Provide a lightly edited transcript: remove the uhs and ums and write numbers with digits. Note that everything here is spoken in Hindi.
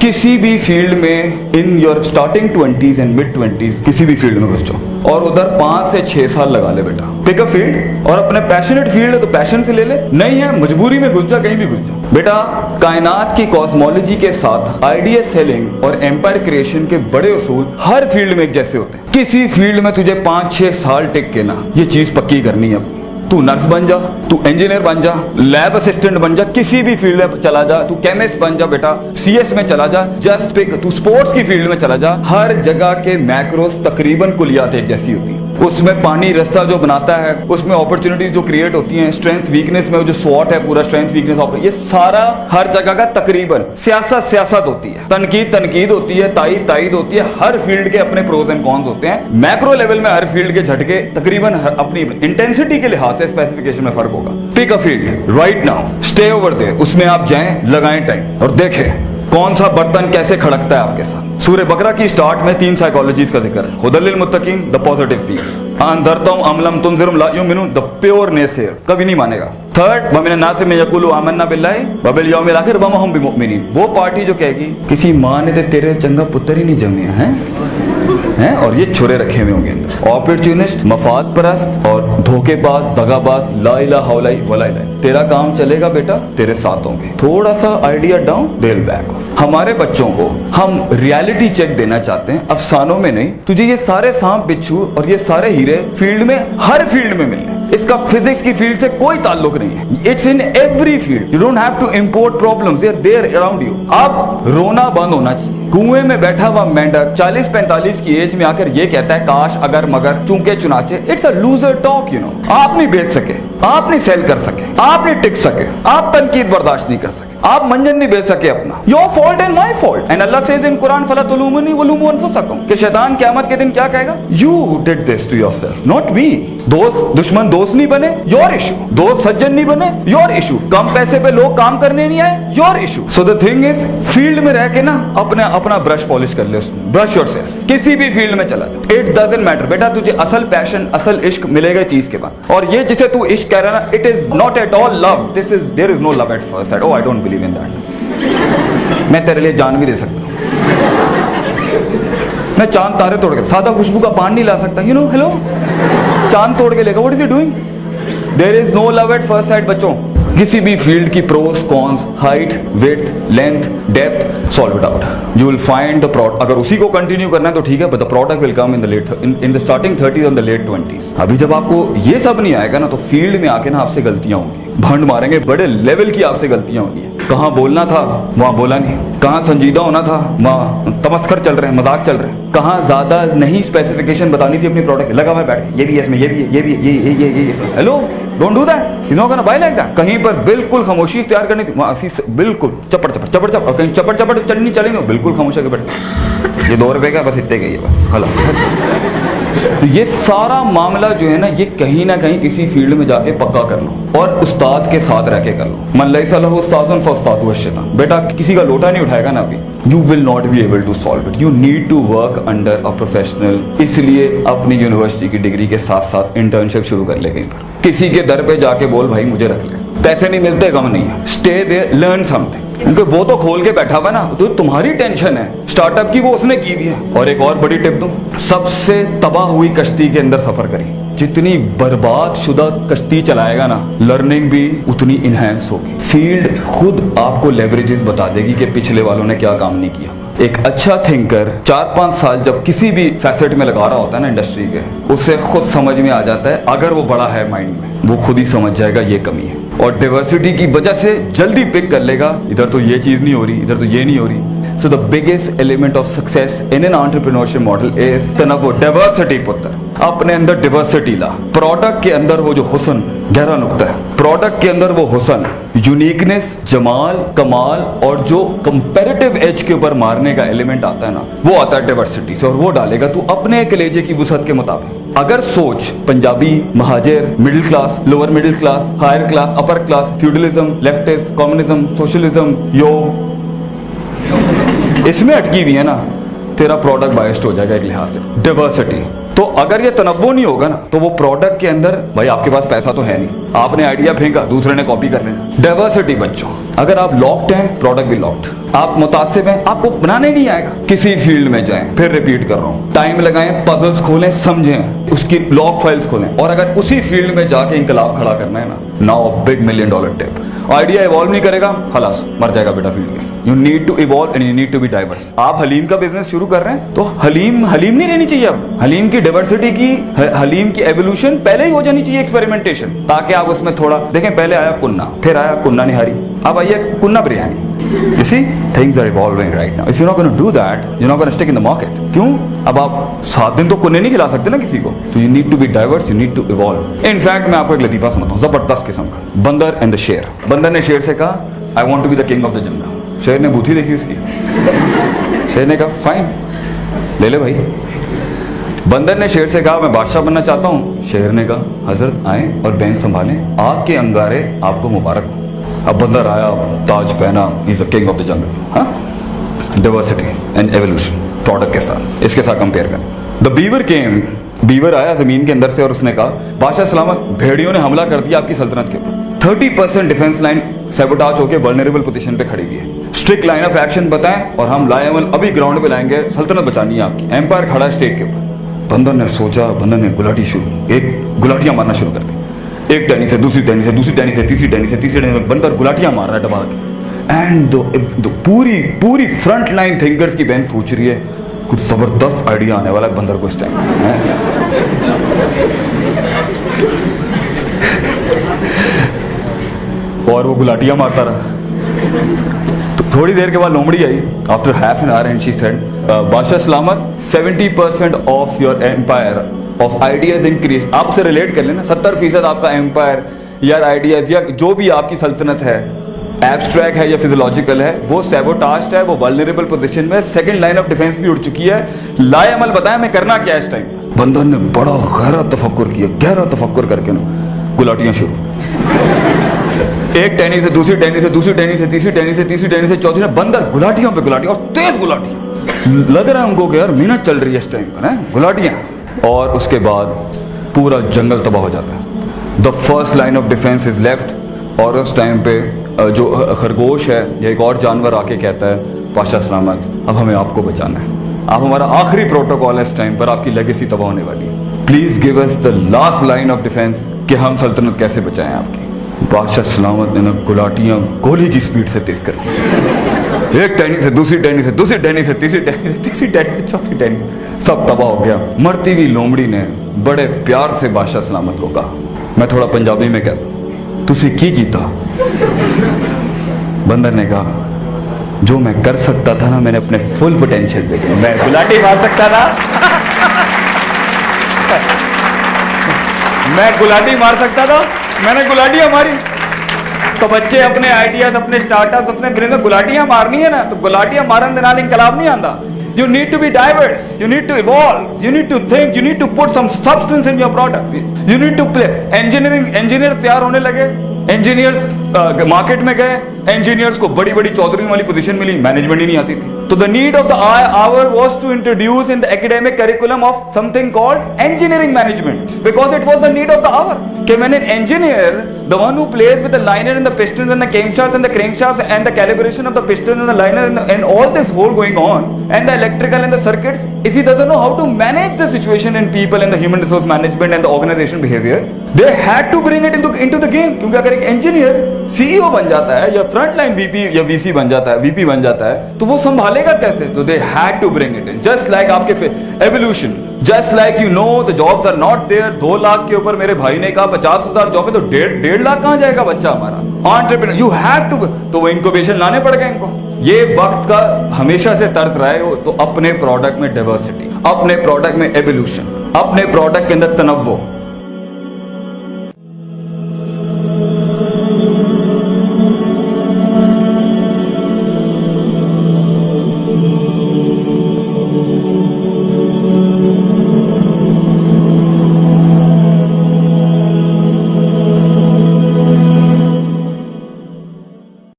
किसी भी फील्ड में in your starting 20s and mid 20s किसी भी फील्ड में घुस जाओ और उधर 5 से 6 साल लगा ले बेटा। पिक अ फील्ड और अपने पैशनेट फील्ड है तो पैशन से ले ले, नहीं है मजबूरी में घुस जा, कहीं भी घुस जा बेटा। कायनात की कॉस्मोलॉजी के साथ आइडिया सेलिंग और एम्पायर क्रिएशन के बड़े उसूल हर फील्ड में एक जैसे होते हैं। किसी फील्ड में तुझे 5-6 साल टिक के ना ये चीज पक्की करनी है। तू नर्स बन जा, तू इंजीनियर बन जा, लैब असिस्टेंट बन जा, किसी भी फील्ड में चला जा, तू केमिस्ट बन जा बेटा, सीएस में चला जा, जस्ट पिक, तू स्पोर्ट्स की फील्ड में चला जा। हर जगह के मैक्रोस तकरीबन कुलियात एक जैसी होती है। उसमें पानी रास्ता जो बनाता है, उसमें अपॉर्चुनिटीज जो क्रिएट होती हैं, स्ट्रेंथ वीकनेस में जो स्वॉट है पूरा स्ट्रेंथ वीकनेस, ये सारा हर जगह का तकरीबन सियासत होती है, तनकीद होती है, तायीद होती है। हर फील्ड के अपने प्रोज एंड कॉन्स होते हैं। मैक्रो लेवल में हर फील्ड के झटके तकरीबन अपनी इंटेंसिटी के लिहाज से स्पेसिफिकेशन में फर्क होगा। Pick a field right now, stay over there, उसमें आप जाएं, लगाएं टाइम और देखें कौन सा बर्तन कैसे खड़कता है आपके साथ। सूरह बकरा की स्टार्ट में 3 साइकोलॉजीज का जिक्र है। हुदल लिल मुत्तकीन, द पॉजिटिव पीपल, अनज़रतुम अम लम तुनज़िरुम ला युमिनून, द प्योर नेसेयर, कभी नहीं मानेगा। थर्ड, व मिनन नास में यक़ूलू आमन्ना बिल्लाहि व बिल यौमिल आखिर व मा हुम बिमुमिनीन, वो पार्टी जो कहेगी किसी माँ ने तो तेरे चंगा पुत्र ही नहीं जमे हैं और ये छुरे रखे हुए होंगे अंदर। ऑपर्चुनिस्ट, मफाद परस्त और धोखेबाज, दगाबाज, ला इलाहा वला इलाहा। तेरा काम चलेगा बेटा, तेरे साथ होंगे। थोड़ा सा idea down, they will back of. हमारे बच्चों को हम रियलिटी चेक देना चाहते हैं, अफसानों में नहीं। तुझे ये सारे सांप बिच्छू और ये सारे हीरे फील्ड में, हर फील्ड में मिलने। इसका फिजिक्स की फील्ड से कोई ताल्लुक नहीं है। It's in every field. You don't have to import problems, they are there around you. अब रोना बंद होना चाहिए। कुएं में बैठा हुआ मेंढक 40-45 की एज में आकर ये कहता है काश अगर मगर चूंके चुनाचे। It's a loser talk, you know. आप नहीं बेच सके, आप नहीं सेल कर सके, आप नहीं टिक सके, आप तनकीद बर्दाश्त नहीं कर सके, आप मंजन नहीं बेच सके अपना। Your fault and my fault. And Allah says in Quran फला तुलूमुनी वलूमू अनफुसकुम, कि शैतान क़यामत के दिन क्या कहेगा? You did this to yourself, not we. दोस्त दुश्मन दोस्त नहीं बने, योर इशू। दोस्त सज्जन नहीं बने, योर इशू। कम पैसे पे लोग काम करने नहीं आए, your issue. So the thing is, field में रह के ना अपना ब्रश पॉलिश कर ले उसमें। ब्रश योरसेल्फ, किसी भी फील्ड में चला जा। इट डजंट मैटर बेटा, तुझे असल पैशन, असल इश्क मिलेगा 30 के बाद। और ये जिसे तू इश्क कह रहा है ना, it is not at all love, this is, there is no love at first sight. Oh I don't believe in that. मैं तेरे लिए जान भी दे सकता हूं, मैं चांद तारे तोड़ के, सादा खुशबू का पान नहीं ला सकता, यू नो। हेलो, चांद तोड़ के लेगा, what is he doing? There is no love at first sight बच्चों। किसी भी फील्ड की pros cons, height, width, length, depth, solve it out. You will find the product. अगर उसी को कंटिन्यू करना है तो ठीक है, but the product will come in the starting 30s और द लेट 20s। अभी जब आपको ये सब नहीं आएगा ना, तो फील्ड में आके ना आपसे गलतियां होंगी, भंड मारेंगे, बड़े लेवल की आपसे गलतियां होंगी। कहाँ बोलना था वहां बोला नहीं, कहाँ संजीदा होना था वहां तमस्खर चल रहे हैं, मजाक चल रहे हैं, कहाँ ज्यादा नहीं स्पेसिफिकेशन बतानी थी अपनी प्रोडक्ट, लगा हुआ है बैठ के, ये भी है इसमें, ये भी है, ये भी है, ये। Hello, don't do that, is not gonna buy like that. कहीं पर बिल्कुल खामोशी इख्तियार करनी थी, वहां बिल्कुल चपड़ और कहीं चपड़ चढ़नी चली नहीं, बिल्कुल खामोश होकर बैठ। ये 2 रुपए का बस इतने का ही है बस, हला। तो ये सारा मामला जो है ना, ये कहीं ना कहीं किसी फील्ड में जाके पक्का कर लो और उस्ताद के साथ रह के कर लो। मन लैसा लहू उस्तादुन फउस्तादुहु अश-शैतान। बेटा किसी का लोटा नहीं उठाएगा ना अभी, you will not be able to solve it. You need to work under a professional. इसलिए अपनी यूनिवर्सिटी की डिग्री के साथ साथ इंटर्नशिप शुरू कर ले कहीं पर। किसी के दर पे जाके बोल भाई मुझे रख ले, पैसे नहीं मिलते गम नहीं है, स्टे देयर, लर्न समथिंग। क्योंकि वो तो खोल के बैठा हुआ ना, तो तुम्हारी टेंशन है स्टार्टअप की, वो उसने की भी है। और एक और बड़ी टिप दूं, सबसे तबाह हुई कश्ती के अंदर सफर करें। जितनी बर्बाद शुदा कश्ती चलाएगा ना, लर्निंग भी उतनी इनहेंस होगी। फील्ड खुद आपको लेवरेजेस बता देगी कि पिछले वालों ने क्या काम नहीं किया। एक अच्छा थिंकर 4-5 साल जब किसी भी फैसेट में लगा रहा होता है ना इंडस्ट्री के, उसे खुद समझ में आ जाता है। अगर वो बड़ा है माइंड में, वो खुद ही समझ जाएगा ये कमी है, और डाइवर्सिटी की वजह से जल्दी पिक कर लेगा, इधर तो ये चीज नहीं हो रही, इधर तो ये नहीं हो रही। So the biggest element of success in an entrepreneurship model is तनव्वु, डाइवर्सिटी। पुत्र अपने अंदर डाइवर्सिटी ला। प्रोडक्ट के अंदर वो जो हुस्न, गहरा नुक्ता है, प्रोडक्ट के अंदर वो हुस्न, यूनिकनेस, जमाल, कमाल और जो कंपैरेटिव एज के ऊपर मारने का एलिमेंट आता है ना, वो आता है डाइवर्सिटी से। और वो डालेगा तू अपने कलेजे की वुसअत के मुताबिक। अगर सोच Punjabi, Muhajir, middle class, lower middle class, higher class, upper class, feudalism, leftist, communism, socialism, यो इसमें अटकी हुई है ना, तेरा प्रोडक्ट बायस्ड हो जाएगा एक लिहाज से। डाइवर्सिटी, तो अगर ये तनव्वो नहीं होगा ना तो वो प्रोडक्ट के अंदर, भाई आपके पास पैसा तो है नहीं, आपने आइडिया फेंका, दूसरे ने कॉपी कर लेना। डाइवर्सिटी बच्चों, अगर आप लॉक्ड हैं, प्रोडक्ट भी लॉक्ड। आप मुतासिब हैं, आपको बनाने नहीं आएगा। किसी फील्ड में जाएं, फिर रिपीट कर रहा हूं, टाइम लगाएं, पजल्स खोलें, समझें, उसकी लॉग फाइल्स खोलें, और अगर उसी फील्ड में जाके इंकलाब खड़ा करना है ना, now big $1 million tip. Idea evolve नहीं करेगा, खलास मर जाएगा बेटा फील्ड में। You need to evolve and you need to be diverse. आप हलीम का बिजनेस शुरू कर रहे हैं तो हलीम नहीं रहनी चाहिए। अब हलीम की डाइवर्सिटी की, हलीम की एवोल्यूशन पहले ही हो जानी चाहिए, एक्सपेरिमेंटेशन, ताकि आप उसमें थोड़ा देखें। पहले आया कुन्ना, फिर आया कुन्ना निहारी, अब आइए कुन्ना biryani. You see, things are evolving right now. If you're not going to do that, you're not going to stick in the market. क्यों? अब आप 7 दिन तो कुन्ने नहीं खिला सकते ना किसी को, तो you need to be diverse, you need to evolve. In fact, मैं आपको एक लतीफा सुनाता हूँ, जबरदस्त किस्म का। बंदर एंड द शेर। बंदर ने शेर से कहा, I want to be the king of the jungle. शेर ने बूथी देखी उसकी। शेर ने कहा, फाइन, ले ले भाई। बंदर ने शेर से कहा, मैं बादशाह बनना चाहता हूँ। शेर ने कहा, हजरत आए और बेंच संभालें, आपके अंगारे आपको मुबारक हो। अब बंदर आया, ताज पहना, is the king of the jungle. हाँ, डाइवर्सिटी एंड एवोल्यूशन प्रोडक्ट के साथ, इसके साथ कंपेयर करें। द बीवर केम, बीवर आया जमीन के अंदर से और उसने कहा, बादशाह सलामत, भेड़ियों ने हमला कर दिया आपकी सल्तनत के ऊपर। 30% डिफेंस लाइन सैबोटाज होकर वल्नरेबल पोजीशन पे खड़ी हुई है। स्ट्रिक्ट लाइन ऑफ एक्शन बताएं और हम लाएमल अभी ग्राउंड पे लाएंगे, सल्तनत बचानी है आपकी। एम्पायर खड़ा स्टेक के ऊपर। बंदर ने सोचा, बंदर ने गुलाटी शुरू, एक गुलाटियां मारना शुरू कर दी। एक टहनी से, दूसरी टहनी से, दूसरी टहनी से, तीसरी टहनी से, तीसरी टहनी से, बंदर गुलाटियां मार रहा है दबा के। एंड पूरी फ्रंट लाइन थिंकर्स की बेंच सोच रही है, कुछ जबरदस्त आइडिया आने वाला है बंदर को इस टाइम। और वो गुलाटियां मारता रहा। तो थोड़ी देर के बाद लोमड़ी आई, after half an hour, and she said, बादशाह सलामत, 70% of your empire of ideas increase. आपसे रिलेट कर लेना, 70% आपका एम्पायर या आइडियाज या जो भी आपकी सल्तनत है, एब्स्ट्रैक्ट है या फिजियोलॉजिकल है, वो सैबोटाज्ड है, वो वल्नरेबल पोजीशन में, सेकंड लाइन ऑफ डिफेंस भी उड़ चुकी है। लाए अमल बताएं मैं करना क्या है इस टाइम। बंदर ने बड़ा गहरा तफक्कुर किया, गहरा तफक्कुर करके ना गुलाटियां शुरू। एक टहनी से, दूसरी टहनी से, दूसरी टहनी से, तीसरी टहनी से, तीसरी टहनी से, चौथी ने, बंदर गुलाटियों पे गुलाटियां, और तेज गुलाटियां। लग रहा है उनको कि यार मेहनत चल रही है इस टाइम पर, है गुलाटियां। और उसके बाद पूरा जंगल तबाह हो जाता है। The first line of defence is left. और उस टाइम पे जो खरगोश है या एक और जानवर आके कहता है, बादशाह सलामत, अब हमें आपको बचाना है, आप हमारा आखिरी प्रोटोकॉल है इस टाइम पर, आपकी लेगेसी तबाह होने वाली है, please give us the last line of defence कि हम सल्तनत कैसे बचाएं आपकी। बादशाह सलामत ने ना गुलाटियां गोली की स्पीड से तेज कर दी। एक टहनी से, दूसरी टहनी से, दूसरी टहनी से, तीसरी टहनी से, तीसरी टहनी से, चौथी टहनी, सब तबाह हो गया। मरती हुई लोमड़ी ने बड़े प्यार से बादशाह सलामत को कहा, मैं थोड़ा पंजाबी में कहता हूं, तुसी की कीता? बंदर ने कहा, जो मैं कर सकता था ना, मैंने अपने फुल पोटेंशियल पे किया। मैं गुलाटी मार सकता था, मैं गुलाटी मार सकता था, मैंने गुलाटियां मारी। तो बच्चे अपने आइडियाज, अपने स्टार्टअप्स, अपने ब्रेन में गुलाटियां मारनी है ना, तो गुलाटियां मारन दे नाल इनकलाब नहीं आंदा। You need to be diverse, you need to evolve, you need to think, you need to put some substance in your product, you need to play। engineers तैयार होने लगे, engineers मार्केट में गए, engineers को बड़ी बड़ी चौधरी वाली पोजीशन मिली, मैनेजमेंट ही नहीं आती थी। तो the need of the hour was to introduce in the academic curriculum of something called engineering management, because it was the need of the hour। कि मैंने engineer, the one who plays with the liner and the pistons and the camshafts and the crankshafts and the calibration of the pistons and the liner and all this whole going on and the electrical and the circuits, if he doesn't know how to manage the situation in people and the human resource management and the organization behavior, they had to bring it into the game। क्योंकि अगर एक इंजीनियर CEO बन जाता है या फ्रंट लाइन VP या VC बन जाता है, VP बन जाता है, तो वो संभालेगा कैसे? तो they had to bring it in, just like आपके evolution, just like you know the jobs are not there। 2 lakh के ऊपर मेरे भाई ने कहा 50,000 जॉब है, तो 1.5 लाख कहाँ जाएगा बच्चा हमारा? Entrepreneur, you have to, तो वो इंक्यूबेशन लाने पड़ गए इनको। ये वक्त का हमेशा से तर्ज रहा है। तो अपने प्रोडक्ट में डाइवर्सिटी, अपने प्रोडक्ट में एवोल्यूशन, अपने प्रोडक्ट के अंदर तनव्वो,